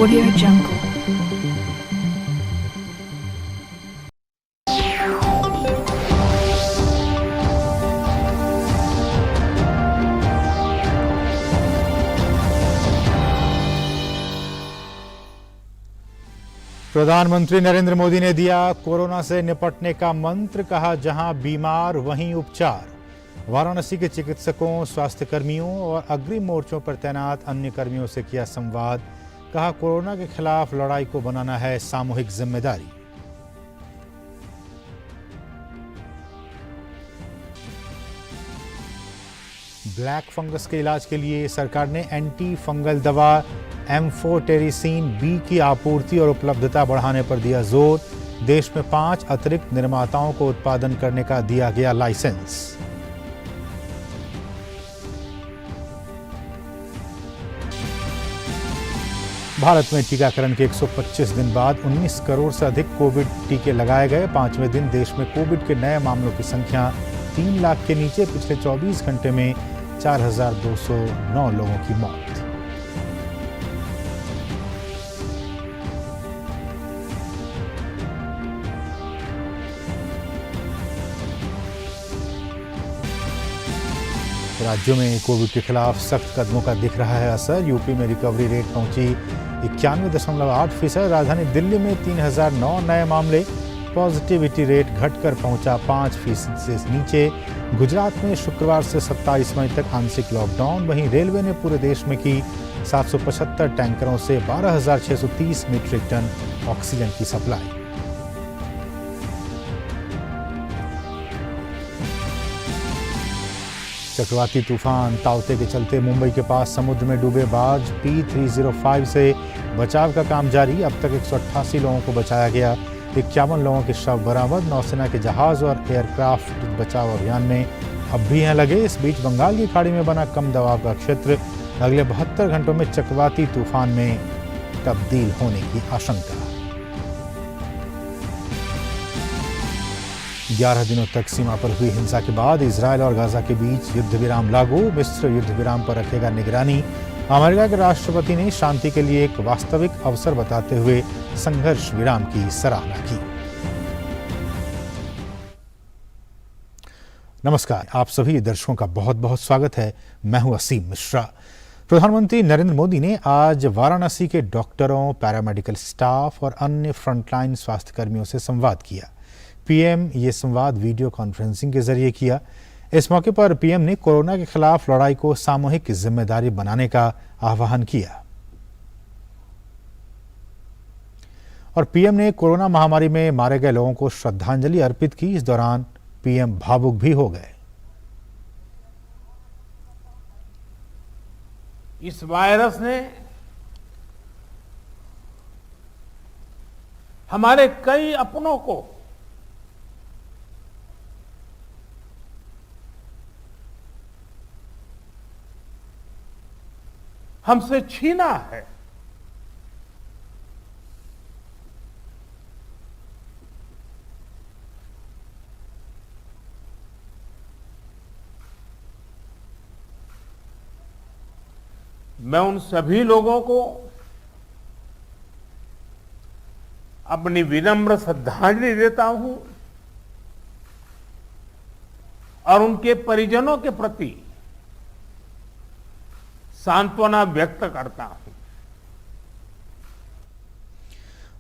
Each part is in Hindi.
Audio Jungle. प्रधानमंत्री नरेंद्र मोदी ने दिया कोरोना से निपटने का मंत्र, कहा जहां बीमार वहीं उपचार। वाराणसी के चिकित्सकों, स्वास्थ्य कर्मियों और अग्रिम मोर्चों पर तैनात अन्य कर्मियों से किया संवाद, कहा कोरोना के खिलाफ लड़ाई को बनाना है सामूहिक जिम्मेदारी। ब्लैक फंगस के इलाज के लिए सरकार ने एंटी फंगल दवा एम्फोटेरिसिन बी की आपूर्ति और उपलब्धता बढ़ाने पर दिया जोर। देश में 5 अतिरिक्त निर्माताओं को उत्पादन करने का दिया गया लाइसेंस। भारत में टीकाकरण के 125 दिन बाद 19 करोड़ से अधिक कोविड टीके लगाए गए। 5वें दिन देश में कोविड के नए मामलों की संख्या 3 लाख के नीचे। पिछले 24 घंटे में 4,209 लोगों की मौत। राज्यों में कोविड के खिलाफ सख्त कदमों का दिख रहा है असर। यूपी में रिकवरी रेट पहुंची 91.8%। राजधानी दिल्ली में 3009 नए मामले। पॉजिटिविटी रेट घटकर पहुंचा 5% से नीचे। गुजरात में शुक्रवार से 27 मई तक आंशिक लॉकडाउन। वहीं रेलवे ने पूरे देश में की 775 टैंकरों से 12,630 मीट्रिक टन ऑक्सीजन की सप्लाई। चक्रवाती तूफान ताउते के चलते मुंबई के पास समुद्र में डूबे बार्ज P305 से बचाव का काम जारी। अब तक 188 लोगों को बचाया गया। 51 लोगों के शव बरामद। नौसेना के जहाज और एयरक्राफ्ट बचाव अभियान में अब भी हैं लगे। इस बीच बंगाल की खाड़ी में बना कम दबाव का क्षेत्र अगले 72 घंटों में चक्रवाती तूफान में तब्दील होने की आशंका। 11 दिनों तक सीमा पर हुई हिंसा के बाद इजरायल और गाजा के बीच युद्ध विराम लागू। मिस्र युद्ध विराम पर रखेगा निगरानी। अमेरिका के राष्ट्रपति ने शांति के लिए एक वास्तविक अवसर बताते हुए संघर्ष विराम की सराहना की। नमस्कार, आप सभी दर्शकों का बहुत बहुत स्वागत है। मैं हूं असीम मिश्रा। प्रधानमंत्री नरेंद्र मोदी ने आज वाराणसी के डॉक्टरों, पैरामेडिकल स्टाफ और अन्य फ्रंटलाइन स्वास्थ्य कर्मियों से संवाद किया। पीएम ये संवाद वीडियो कॉन्फ्रेंसिंग के जरिए किया। इस मौके पर पीएम ने कोरोना के खिलाफ लड़ाई को सामूहिक जिम्मेदारी बनाने का आह्वान किया और पीएम ने कोरोना महामारी में मारे गए लोगों को श्रद्धांजलि अर्पित की। इस दौरान पीएम भावुक भी हो गए। इस वायरस ने हमारे कई अपनों को हमसे छीना है। मैं उन सभी लोगों को अपनी विनम्र श्रद्धांजलि देता हूं और उनके परिजनों के प्रति सांत्वना व्यक्त करता हूं।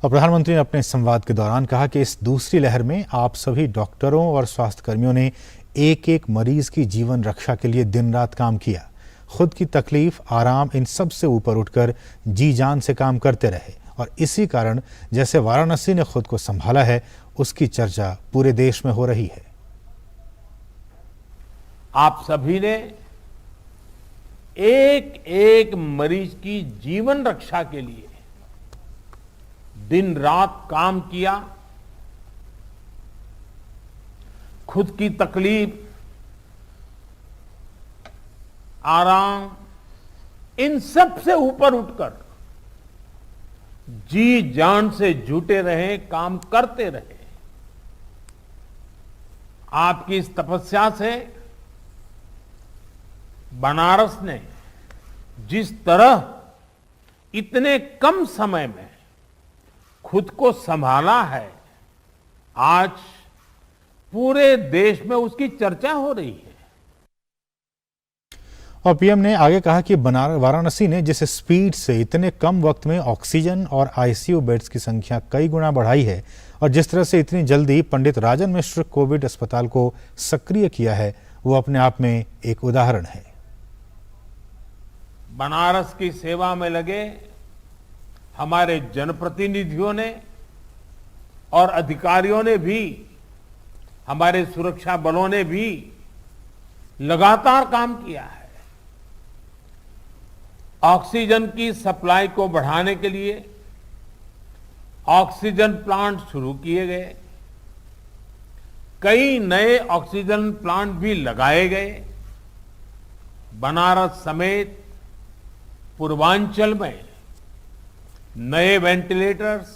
और प्रधानमंत्री ने अपने संवाद के दौरान कहा कि इस दूसरी लहर में आप सभी डॉक्टरों और स्वास्थ्य कर्मियों ने एक एक मरीज की जीवन रक्षा के लिए दिन रात काम किया। खुद की तकलीफ, आराम, इन सब से ऊपर उठकर जी जान से काम करते रहे और इसी कारण जैसे वाराणसी ने खुद को संभाला है, उसकी चर्चा पूरे देश में हो रही है। आप सभी ने एक एक मरीज की जीवन रक्षा के लिए दिन रात काम किया। खुद की तकलीफ, आराम, इन सब से ऊपर उठकर जी जान से जुटे रहे, काम करते रहे। आपकी इस तपस्या से बनारस ने जिस तरह इतने कम समय में खुद को संभाला है, आज पूरे देश में उसकी चर्चा हो रही है। और पीएम ने आगे कहा कि वाराणसी ने जिस स्पीड से इतने कम वक्त में ऑक्सीजन और आईसीयू बेड्स की संख्या कई गुना बढ़ाई है और जिस तरह से इतनी जल्दी पंडित राजन मिश्र कोविड अस्पताल को सक्रिय किया है, वो अपने आप में एक उदाहरण है। बनारस की सेवा में लगे हमारे जनप्रतिनिधियों ने और अधिकारियों ने भी, हमारे सुरक्षा बलों ने भी लगातार काम किया है। ऑक्सीजन की सप्लाई को बढ़ाने के लिए ऑक्सीजन प्लांट शुरू किए गए, कई नए ऑक्सीजन प्लांट भी लगाए गए। बनारस समेत पूर्वांचल में नए वेंटिलेटर्स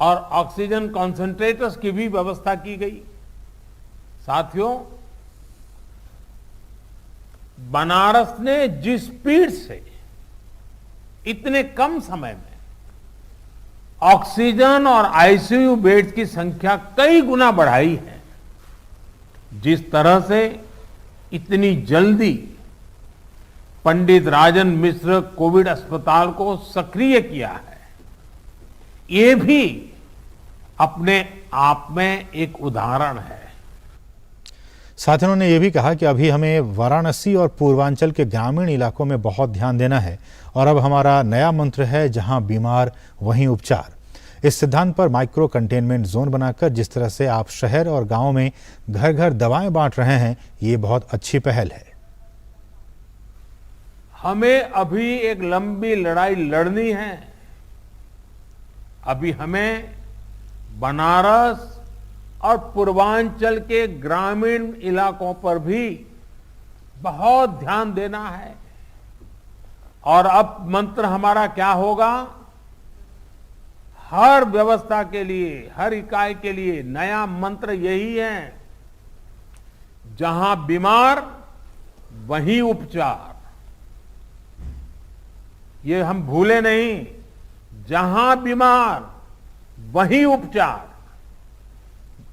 और ऑक्सीजन कॉन्सेंट्रेटर्स की भी व्यवस्था की गई। साथियों, बनारस ने जिस स्पीड से इतने कम समय में ऑक्सीजन और आईसीयू बेड्स की संख्या कई गुना बढ़ाई है, जिस तरह से इतनी जल्दी पंडित राजन मिश्र कोविड अस्पताल को सक्रिय किया है, ये भी अपने आप में एक उदाहरण है। साथ ही उन्होंने ये भी कहा कि अभी हमें वाराणसी और पूर्वांचल के ग्रामीण इलाकों में बहुत ध्यान देना है और अब हमारा नया मंत्र है, जहां बीमार वहीं उपचार। इस सिद्धांत पर माइक्रो कंटेनमेंट जोन बनाकर जिस तरह से आप शहर और गांव में घर घर दवाएं बांट रहे हैं, ये बहुत अच्छी पहल है। हमें अभी एक लंबी लड़ाई लड़नी है। अभी हमें बनारस और पूर्वांचल के ग्रामीण इलाकों पर भी बहुत ध्यान देना है। और अब मंत्र हमारा क्या होगा? हर व्यवस्था के लिए, हर इकाई के लिए नया मंत्र यही है, जहां बीमार वहीं उपचार। ये हम भूले नहीं, जहां बीमार वहीं उपचार।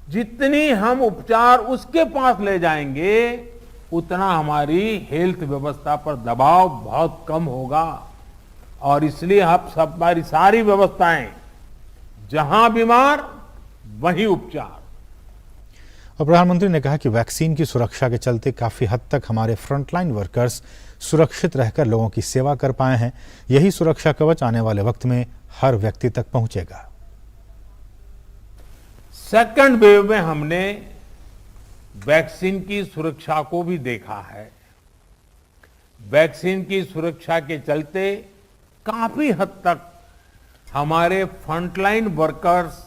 जितनी हम उपचार उसके पास ले जाएंगे, उतना हमारी हेल्थ व्यवस्था पर दबाव बहुत कम होगा। और इसलिए अब हमारी सारी व्यवस्थाएं, जहां बीमार वहीं उपचार। और प्रधानमंत्री ने कहा कि वैक्सीन की सुरक्षा के चलते काफी हद तक हमारे फ्रंटलाइन वर्कर्स सुरक्षित रहकर लोगों की सेवा कर पाए हैं। यही सुरक्षा कवच आने वाले वक्त में हर व्यक्ति तक पहुंचेगा। सेकंड वेव में हमने वैक्सीन की सुरक्षा को भी देखा है। वैक्सीन की सुरक्षा के चलते काफी हद तक हमारे फ्रंटलाइन वर्कर्स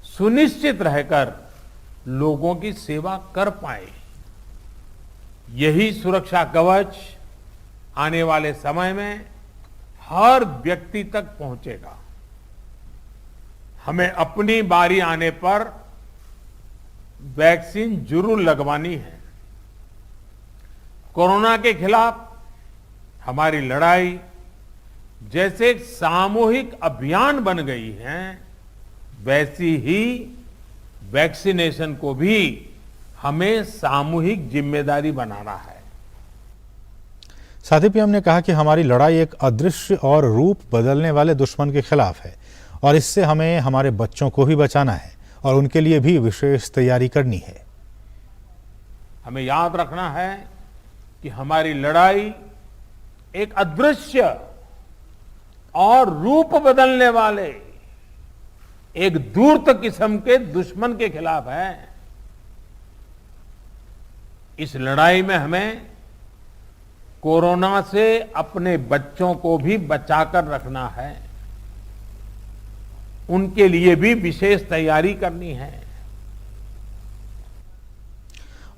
सुनिश्चित रहकर लोगों की सेवा कर पाए। यही सुरक्षा कवच आने वाले समय में हर व्यक्ति तक पहुंचेगा। हमें अपनी बारी आने पर वैक्सीन जरूर लगवानी है। कोरोना के खिलाफ हमारी लड़ाई जैसे एक सामूहिक अभियान बन गई है, वैसी ही वैक्सीनेशन को भी हमें सामूहिक जिम्मेदारी बनाना है। साथ ही पीएम ने कहा कि हमारी लड़ाई एक अदृश्य और रूप बदलने वाले दुश्मन के खिलाफ है और इससे हमें हमारे बच्चों को भी बचाना है और उनके लिए भी विशेष तैयारी करनी है। हमें याद रखना है कि हमारी लड़ाई एक अदृश्य और रूप बदलने वाले एक दूरत किस्म के दुश्मन के खिलाफ है। इस लड़ाई में हमें कोरोना से अपने बच्चों को भी बचाकर रखना है, उनके लिए भी विशेष तैयारी करनी है।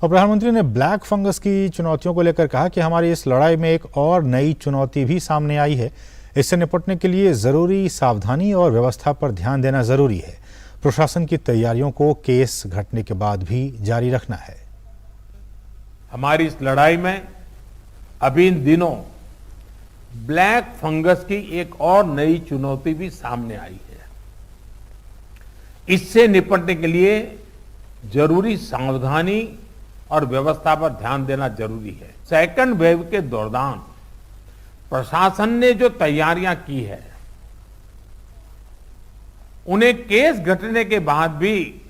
और प्रधानमंत्री ने ब्लैक फंगस की चुनौतियों को लेकर कहा कि हमारी इस लड़ाई में एक और नई चुनौती भी सामने आई है। इससे निपटने के लिए जरूरी सावधानी और व्यवस्था पर ध्यान देना जरूरी है। प्रशासन की तैयारियों को केस घटने के बाद भी जारी रखना है। हमारी इस लड़ाई में अभी इन दिनों ब्लैक फंगस की एक और नई चुनौती भी सामने आई है। इससे निपटने के लिए जरूरी सावधानी और व्यवस्था पर ध्यान देना जरूरी है। सेकंड वेव के दौरान प्रशासन ने जो तैयारियां की है, उन्हें केस घटने के बाद भी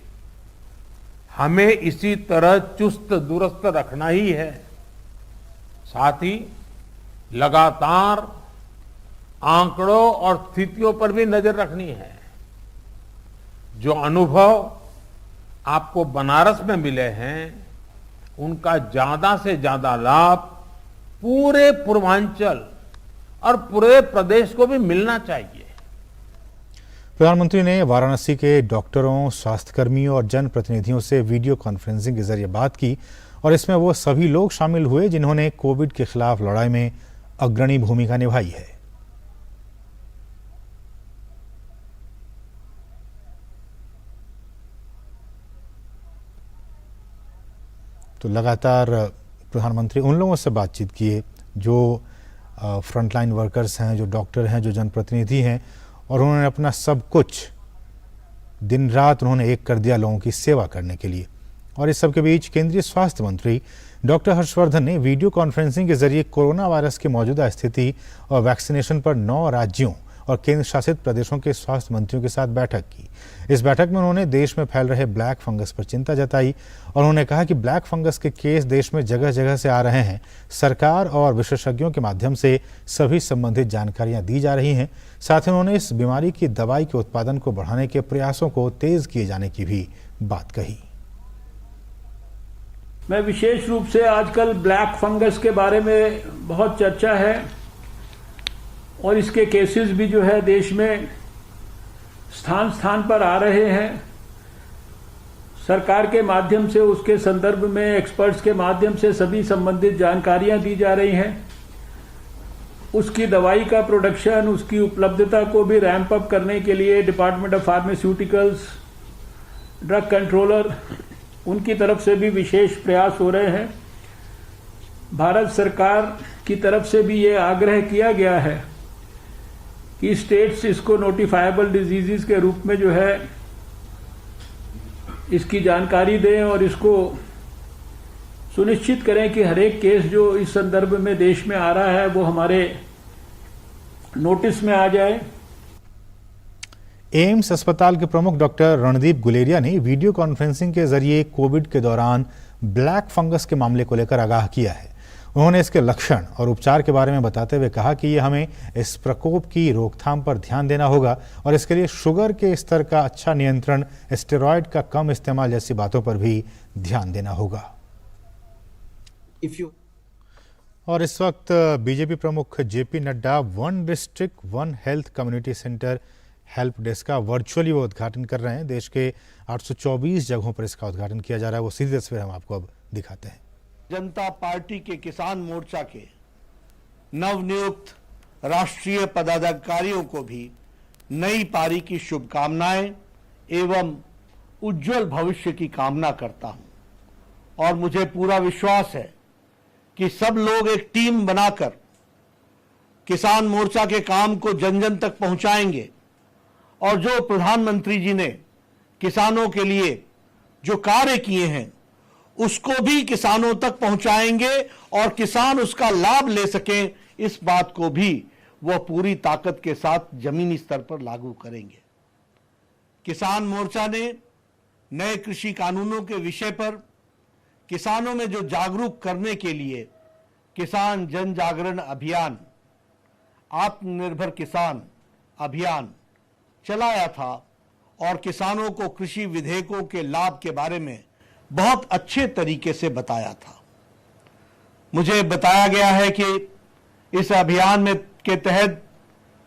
हमें इसी तरह चुस्त दुरुस्त रखना ही है। साथ ही लगातार आंकड़ों और स्थितियों पर भी नजर रखनी है। जो अनुभव आपको बनारस में मिले हैं, उनका ज्यादा से ज्यादा लाभ पूरे पूर्वांचल और पूरे प्रदेश को भी मिलना चाहिए। प्रधानमंत्री ने वाराणसी के डॉक्टरों, स्वास्थ्यकर्मियों और जनप्रतिनिधियों से वीडियो कॉन्फ्रेंसिंग के जरिए बात की और इसमें वो सभी लोग शामिल हुए जिन्होंने कोविड के खिलाफ लड़ाई में अग्रणी भूमिका निभाई है। तो लगातार प्रधानमंत्री उन लोगों से बातचीत किए जो फ्रंटलाइन वर्कर्स हैं, जो डॉक्टर हैं, जो जनप्रतिनिधि हैं, और उन्होंने अपना सब कुछ दिन रात उन्होंने एक कर दिया लोगों की सेवा करने के लिए। और इस सब के बीच केंद्रीय स्वास्थ्य मंत्री डॉक्टर हर्षवर्धन ने वीडियो कॉन्फ्रेंसिंग के जरिए कोरोना वायरस की मौजूदा स्थिति और वैक्सीनेशन पर 9 राज्यों और केंद्र शासित प्रदेशों के स्वास्थ्य मंत्रियों के साथ बैठक की। इस बैठक में उन्होंने देश में फैल रहे ब्लैक फंगस पर चिंता जताई और उन्होंने कहा कि ब्लैक फंगस के केस देश में जगह जगह से आ रहे हैं। सरकार और विशेषज्ञों के माध्यम से सभी संबंधित जानकारियां दी जा रही हैं। साथ ही उन्होंने इस बीमारी की दवाई के उत्पादन को बढ़ाने के प्रयासों को तेज किए जाने की भी बात कही। मैं विशेष रूप से आजकल ब्लैक फंगस के बारे में बहुत चर्चा है और इसके केसेस भी जो है देश में स्थान स्थान पर आ रहे हैं। सरकार के माध्यम से, उसके संदर्भ में एक्सपर्ट्स के माध्यम से सभी संबंधित जानकारियां दी जा रही हैं। उसकी दवाई का प्रोडक्शन, उसकी उपलब्धता को भी रैंप अप करने के लिए department of pharmaceuticals, drug controller, उनकी तरफ से भी विशेष प्रयास हो रहे हैं। भारत सरकार की तरफ से भी ये आग्रह किया गया है कि स्टेट्स इसको नोटिफाइबल डिजीजेस के रूप में जो है इसकी जानकारी दें और इसको सुनिश्चित करें कि हर एक केस जो इस संदर्भ में देश में आ रहा है वो हमारे नोटिस में आ जाए। एम्स अस्पताल के प्रमुख डॉक्टर रणदीप गुलेरिया ने वीडियो कॉन्फ्रेंसिंग के जरिए कोविड के दौरान ब्लैक फंगस के मामले को लेकर आगाह किया है। उन्होंने इसके लक्षण और उपचार के बारे में बताते हुए कहा कि ये हमें इस प्रकोप की रोकथाम पर ध्यान देना होगा और इसके लिए शुगर के स्तर का अच्छा नियंत्रण, स्टेरॉयड का कम इस्तेमाल जैसी बातों पर भी ध्यान देना होगा। और इस वक्त बीजेपी प्रमुख JP Nadda one district one health community centre help desk का वर्चुअली वो उद्घाटन कर रहे हैं। देश के 824 जगहों पर इसका उद्घाटन किया जा रहा है। वो सीधी तस्वीर हम आपको अब दिखाते हैं। जनता पार्टी के किसान मोर्चा के नवनियुक्त राष्ट्रीय पदाधिकारियों को भी नई पारी की शुभकामनाएं एवं उज्जवल भविष्य की कामना करता हूं और मुझे पूरा विश्वास है कि सब लोग एक टीम बनाकर किसान मोर्चा के काम को जन जन तक पहुंचाएंगे और जो प्रधानमंत्री जी ने किसानों के लिए जो कार्य किए हैं उसको भी किसानों तक पहुंचाएंगे और किसान उसका लाभ ले सकें, इस बात को भी वह पूरी ताकत के साथ जमीनी स्तर पर लागू करेंगे। किसान मोर्चा ने नए कृषि कानूनों के विषय पर किसानों में जो जागरूक करने के लिए किसान जन जागरण अभियान, आत्मनिर्भर किसान अभियान चलाया था और किसानों को कृषि विधेयकों के लाभ के बारे में बहुत अच्छे तरीके से बताया था। मुझे बताया गया है कि इस अभियान में के तहत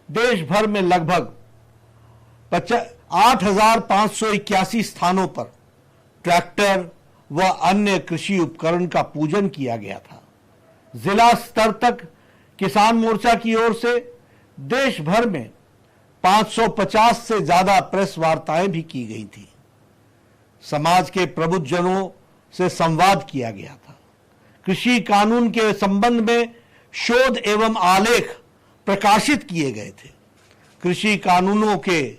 देश भर में लगभग 8,581 स्थानों पर ट्रैक्टर व अन्य कृषि उपकरण का पूजन किया गया था। जिला स्तर तक किसान मोर्चा की ओर से देश भर में 550 से ज्यादा प्रेस वार्ताएं भी की गई थी। समाज के प्रबुद्ध जनों से संवाद किया गया था। कृषि कानून के संबंध में शोध एवं आलेख प्रकाशित किए गए थे। कृषि कानूनों के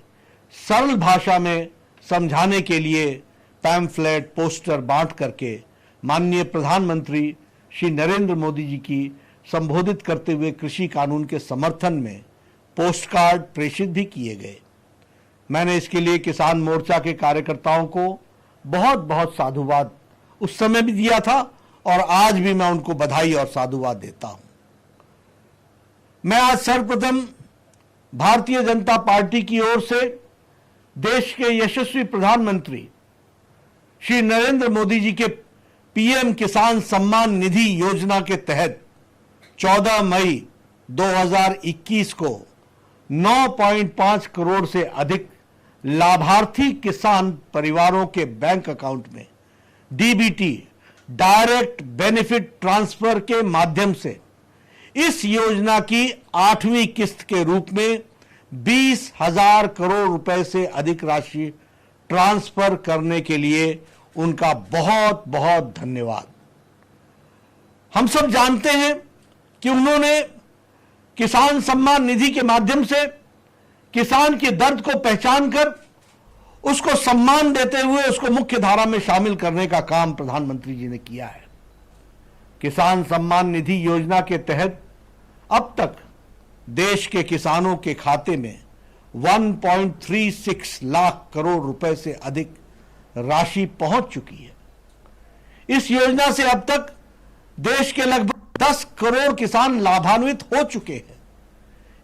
सरल भाषा में समझाने के लिए पैम्फलेट, पोस्टर बांट करके माननीय प्रधानमंत्री श्री नरेंद्र मोदी जी की संबोधित करते हुए कृषि कानून के समर्थन में पोस्ट कार्ड प्रेषित भी किए गए। मैंने इसके लिए किसान मोर्चा के कार्यकर्ताओं को बहुत बहुत साधुवाद उस समय भी दिया था और आज भी मैं उनको बधाई और साधुवाद देता हूं। मैं आज सर्वप्रथम भारतीय जनता पार्टी की ओर से देश के यशस्वी प्रधानमंत्री श्री नरेंद्र मोदी जी के पीएम किसान सम्मान निधि योजना के तहत 14 मई 2021 को 9.5 करोड़ से अधिक लाभार्थी किसान परिवारों के बैंक अकाउंट में डीबीटी, डायरेक्ट बेनिफिट ट्रांसफर के माध्यम से इस योजना की 8वीं किस्त के रूप में 20,000 करोड़ रुपए से अधिक राशि ट्रांसफर करने के लिए उनका बहुत बहुत धन्यवाद। हम सब जानते हैं कि उन्होंने किसान सम्मान निधि के माध्यम से किसान के दर्द को पहचान कर उसको सम्मान देते हुए उसको मुख्य धारा में शामिल करने का काम प्रधानमंत्री जी ने किया है। किसान सम्मान निधि योजना के तहत अब तक देश के किसानों के खाते में 1.36 लाख करोड़ रुपए से अधिक राशि पहुंच चुकी है। इस योजना से अब तक देश के लगभग 10 करोड़ किसान लाभान्वित हो चुके हैं।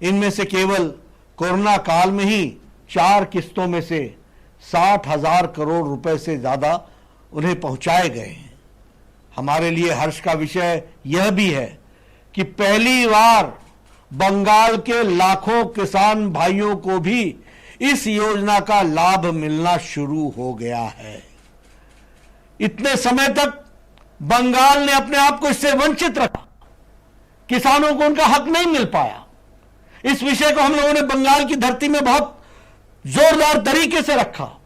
इनमें से केवल कोरोना काल में ही 4 किस्तों में से 60,000 करोड़ रुपए से ज्यादा उन्हें पहुंचाए गए हैं। हमारे लिए हर्ष का विषय यह भी है कि पहली बार बंगाल के लाखों किसान भाइयों को भी इस योजना का लाभ मिलना शुरू हो गया है। इतने समय तक बंगाल ने अपने आप को इससे वंचित रखा, किसानों को उनका हक नहीं मिल पाया। इस विषय को हम लोगों ने बंगाल की धरती में बहुत जोरदार तरीके से रखा।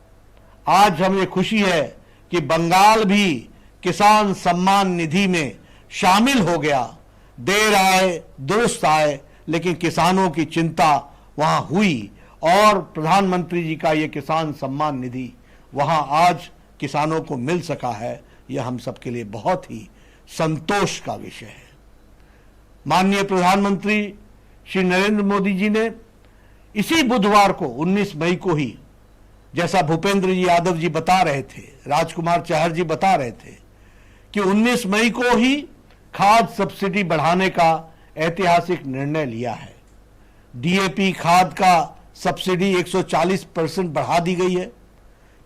आज हमें खुशी है कि बंगाल भी किसान सम्मान निधि में शामिल हो गया। देर आए दुरुस्त आए, लेकिन किसानों की चिंता वहां हुई और प्रधानमंत्री जी का यह किसान सम्मान निधि वहां आज किसानों को मिल सका है। यह हम सबके लिए बहुत ही संतोष का विषय है। माननीय प्रधानमंत्री श्री नरेंद्र मोदी जी ने इसी बुधवार को 19 मई को ही, जैसा भूपेंद्र जी यादव जी बता रहे थे, राजकुमार चहर जी बता रहे थे कि 19 मई को ही खाद सब्सिडी बढ़ाने का ऐतिहासिक निर्णय लिया है। डीएपी खाद का सब्सिडी 140% बढ़ा दी गई है।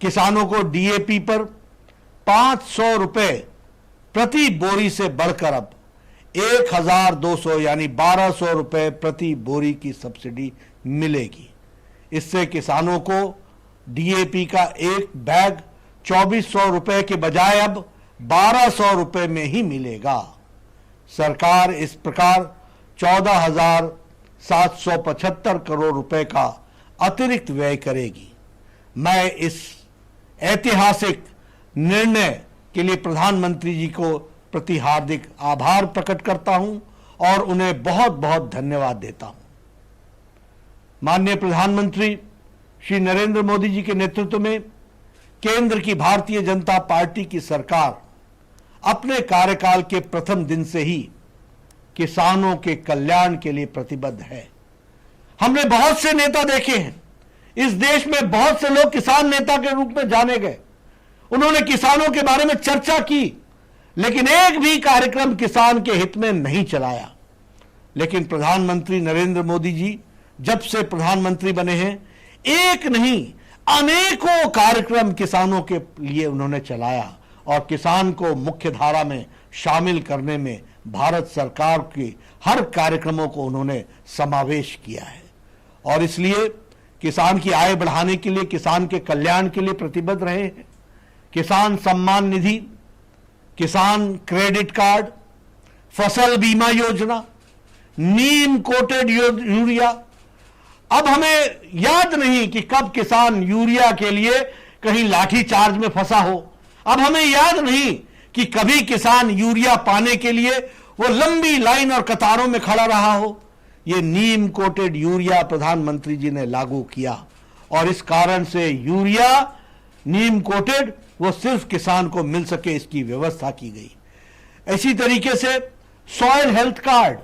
किसानों को डीएपी पर 500 रुपए प्रति बोरी से बढ़कर अब 1,200 यानी 1,200 रुपए प्रति बोरी की सब्सिडी मिलेगी। इससे किसानों को डीएपी का एक बैग 2,400 रुपए के बजाय अब 1,200 रुपए में ही मिलेगा। सरकार इस प्रकार 14,775 करोड़ रुपए का अतिरिक्त व्यय करेगी। मैं इस ऐतिहासिक निर्णय के लिए प्रधानमंत्री जी को प्रति हार्दिक आभार प्रकट करता हूं और उन्हें बहुत बहुत धन्यवाद देता हूं। माननीय प्रधानमंत्री श्री नरेंद्र मोदी जी के नेतृत्व में केंद्र की भारतीय जनता पार्टी की सरकार अपने कार्यकाल के प्रथम दिन से ही किसानों के कल्याण के लिए प्रतिबद्ध है। हमने बहुत से नेता देखे हैं। इस देश में बहुत से लोग किसान नेता के रूप में जाने गए। उन्होंने किसानों के बारे में चर्चा की, लेकिन एक भी कार्यक्रम किसान के हित में नहीं चलाया। लेकिन प्रधानमंत्री नरेंद्र मोदी जी जब से प्रधानमंत्री बने हैं, एक नहीं अनेकों कार्यक्रम किसानों के लिए उन्होंने चलाया और किसान को मुख्य धारा में शामिल करने में भारत सरकार के हर कार्यक्रमों को उन्होंने समावेश किया है। और इसलिए किसान की आय बढ़ाने के लिए, किसान के कल्याण के लिए प्रतिबद्ध रहे हैं। किसान सम्मान निधि, किसान क्रेडिट कार्ड, फसल बीमा योजना, नीम कोटेड यूरिया। अब हमें याद नहीं कि कब किसान यूरिया के लिए कहीं लाठी चार्ज में फंसा हो। अब हमें याद नहीं कि कभी किसान यूरिया पाने के लिए वो लंबी लाइन और कतारों में खड़ा रहा हो। ये नीम कोटेड यूरिया प्रधानमंत्री जी ने लागू किया और इस कारण से यूरिया नीम कोटेड वो सिर्फ किसान को मिल सके, इसकी व्यवस्था की गई। इसी तरीके से सॉइल हेल्थ कार्ड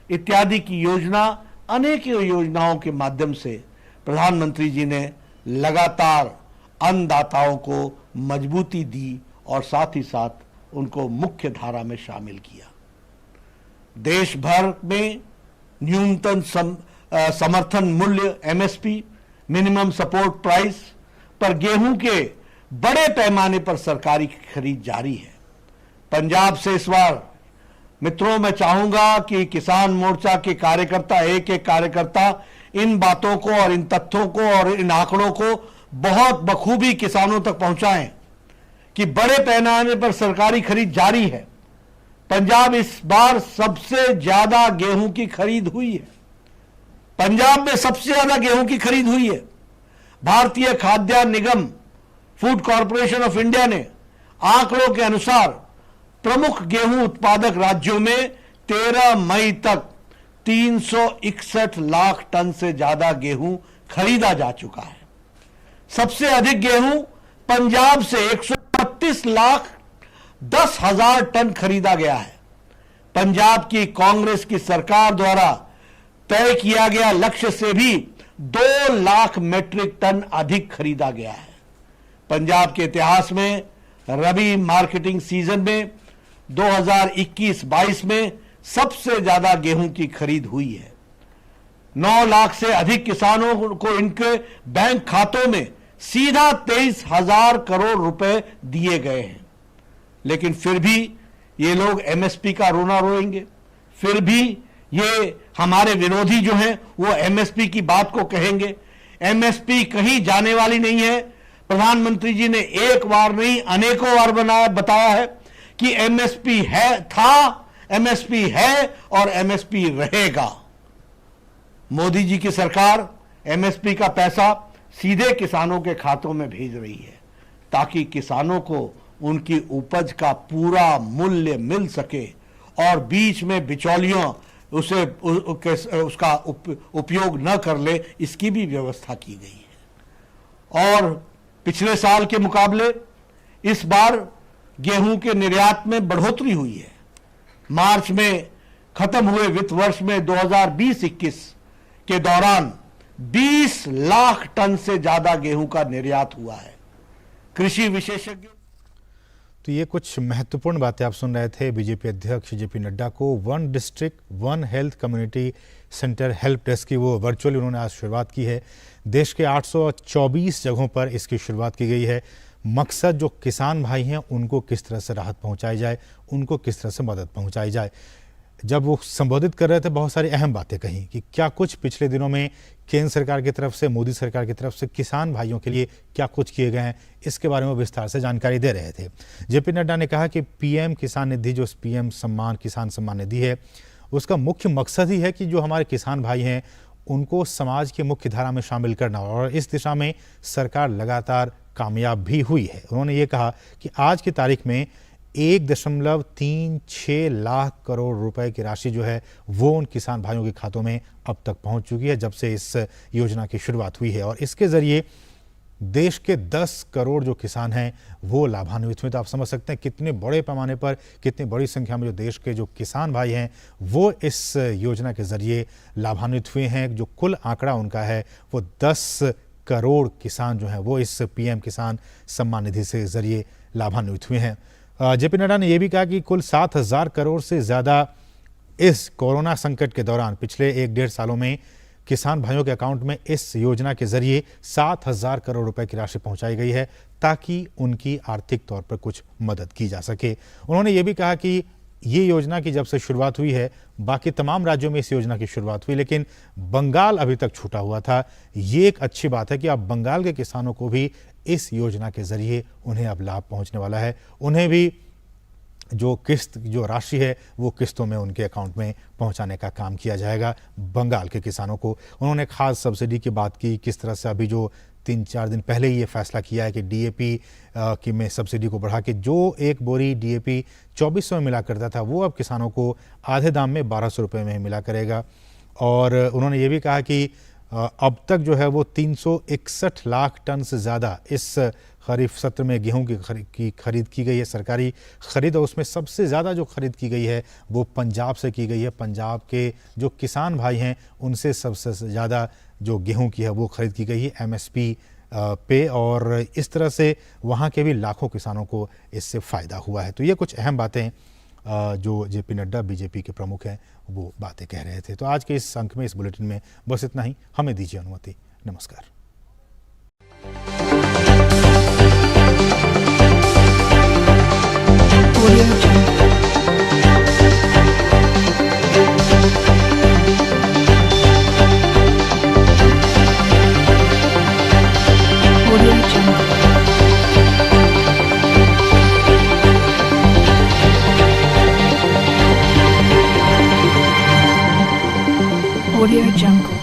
इत्यादि की योजना, अनेक योजनाओं के माध्यम से प्रधानमंत्री जी ने लगातार अन्नदाताओं को मजबूती दी और साथ ही साथ उनको मुख्य धारा में शामिल किया। देश भर में न्यूनतम समर्थन मूल्य एमएसपी, मिनिमम सपोर्ट प्राइस पर गेहूं के बड़े पैमाने पर सरकारी खरीद जारी है। पंजाब से इस बार मित्रों मैं चाहूंगा कि किसान मोर्चा के कार्यकर्ता, एक एक कार्यकर्ता इन बातों को और इन तथ्यों को और इन आंकड़ों को बहुत बखूबी किसानों तक पहुंचाएं कि बड़े पैमाने पर सरकारी खरीद जारी है। पंजाब इस बार सबसे ज्यादा गेहूं की खरीद हुई है। पंजाब में सबसे ज्यादा गेहूं की खरीद हुई है। भारतीय खाद्यान्न निगम, फूड कॉरपोरेशन ऑफ इंडिया ने आंकड़ों के अनुसार प्रमुख गेहूं उत्पादक राज्यों में 13 मई तक 361 लाख टन से ज्यादा गेहूं खरीदा जा चुका है। सबसे अधिक गेहूं पंजाब से 132 लाख 10,000 टन खरीदा गया है। पंजाब की कांग्रेस की सरकार द्वारा तय किया गया लक्ष्य से भी 2 लाख मीट्रिक टन अधिक खरीदा गया है। पंजाब के इतिहास में रबी मार्केटिंग सीजन में 2021-22 में सबसे ज्यादा गेहूं की खरीद हुई है। 9 लाख से अधिक किसानों को इनके बैंक खातों में सीधा 23,000 करोड़ रुपए दिए गए हैं। लेकिन फिर भी ये लोग एमएसपी का रोना रोएंगे, फिर भी ये हमारे विरोधी जो हैं वो एमएसपी की बात को कहेंगे। एमएसपी कहीं जाने वाली नहीं है। प्रधानमंत्री जी ने एक बार नहीं अनेकों बार बताया है कि एमएसपी है, था, एमएसपी है और एमएसपी रहेगा। मोदी जी की सरकार एमएसपी का पैसा सीधे किसानों के खातों में भेज रही है ताकि किसानों को उनकी उपज का पूरा मूल्य मिल सके और बीच में बिचौलियों उसका उपयोग न कर ले, इसकी भी व्यवस्था की गई है। और पिछले साल के मुकाबले इस बार गेहूं के निर्यात में बढ़ोतरी हुई है। मार्च में खत्म हुए वित्त वर्ष में 2020-21 के दौरान 20 लाख टन से ज्यादा गेहूं का निर्यात हुआ है। कृषि विशेषज्ञों तो ये कुछ महत्वपूर्ण बातें आप सुन रहे थे बीजेपी अध्यक्ष जेपी नड्डा को। One district one health community centre help desk की वो वर्चुअली उन्होंने आज शुरुआत की है। देश के 824 जगहों पर इसकी शुरुआत की गई है। मकसद जो किसान भाई हैं उनको किस तरह से राहत पहुंचाई जाए, उनको किस तरह से मदद पहुंचाई जाए। जब वो संबोधित कर रहे थे बहुत सारी अहम बातें कही कि क्या कुछ पिछले दिनों में केंद्र सरकार की तरफ से, मोदी सरकार की तरफ से किसान भाइयों के लिए क्या कुछ किए गए हैं, इसके बारे में विस्तार से जानकारी दे रहे थे। जेपी नड्डा ने कहा कि पीएम किसान निधि, जो पीएम सम्मान, किसान सम्मान निधि है, उसका मुख्य मकसद ही है कि जो हमारे किसान भाई हैं उनको समाज की मुख्य धारा में शामिल करना, और इस दिशा में सरकार लगातार कामयाब भी हुई है। उन्होंने ये कहा कि आज की तारीख में 1.36 लाख करोड़ रुपए की राशि जो है वो उन किसान भाइयों के खातों में अब तक पहुंच चुकी है जब से इस योजना की शुरुआत हुई है। और इसके जरिए देश के 10 करोड़ जो किसान हैं वो लाभान्वित हुए। तो आप समझ सकते हैं कितने बड़े पैमाने पर, कितनी बड़ी संख्या में जो देश के जो किसान भाई हैं वो इस योजना के जरिए लाभान्वित हुए हैं। जो कुल आंकड़ा उनका है वो 10 करोड़ किसान जो हैं वो इस पीएम किसान सम्मान निधि से जरिए लाभान्वित हुए हैं। जेपी नड्डा ने यह भी कहा कि कुल 7,000 करोड़ से ज़्यादा इस कोरोना संकट के दौरान पिछले 1-1.5 सालों में किसान भाइयों के अकाउंट में इस योजना के जरिए 7,000 करोड़ रुपए की राशि पहुंचाई गई है ताकि उनकी आर्थिक तौर पर कुछ मदद की जा सके। उन्होंने ये भी कहा कि ये योजना की जब से शुरुआत हुई है, बाकी तमाम राज्यों में इस योजना की शुरुआत हुई, लेकिन बंगाल अभी तक छूटा हुआ था। ये एक अच्छी बात है कि अब बंगाल के किसानों को भी इस योजना के जरिए उन्हें अब लाभ पहुंचने वाला है। उन्हें भी जो किस्त, जो राशि है वो किस्तों में उनके अकाउंट में पहुंचाने का काम किया जाएगा बंगाल के किसानों को। उन्होंने खास सब्सिडी की बात की, किस तरह से अभी जो 3-4 दिन पहले ही ये फैसला किया है कि डीएपी की में सब्सिडी को बढ़ा के जो एक बोरी डीएपी 2400 में मिला करता था वो अब किसानों को आधे दाम में 1200 रुपये में मिला करेगा। और उन्होंने ये भी कहा कि अब तक जो है वो 361 लाख टन से ज़्यादा इस खरीफ सत्र में गेहूं की खरीद की गई है, सरकारी खरीद। और उसमें सबसे ज़्यादा जो खरीद की गई है वो पंजाब से की गई है। पंजाब के जो किसान भाई हैं उनसे सबसे ज़्यादा जो गेहूं की है वो खरीद की गई है MSP पे, और इस तरह से वहाँ के भी लाखों किसानों को इससे फ़ायदा हुआ है। तो ये कुछ अहम बातें जो JP नड्डा BJP के प्रमुख हैं वो बातें कह रहे थे। तो आज के इस अंक में, इस बुलेटिन में बस इतना ही। हमें दीजिए अनुमति। नमस्कार। Audio Jungle.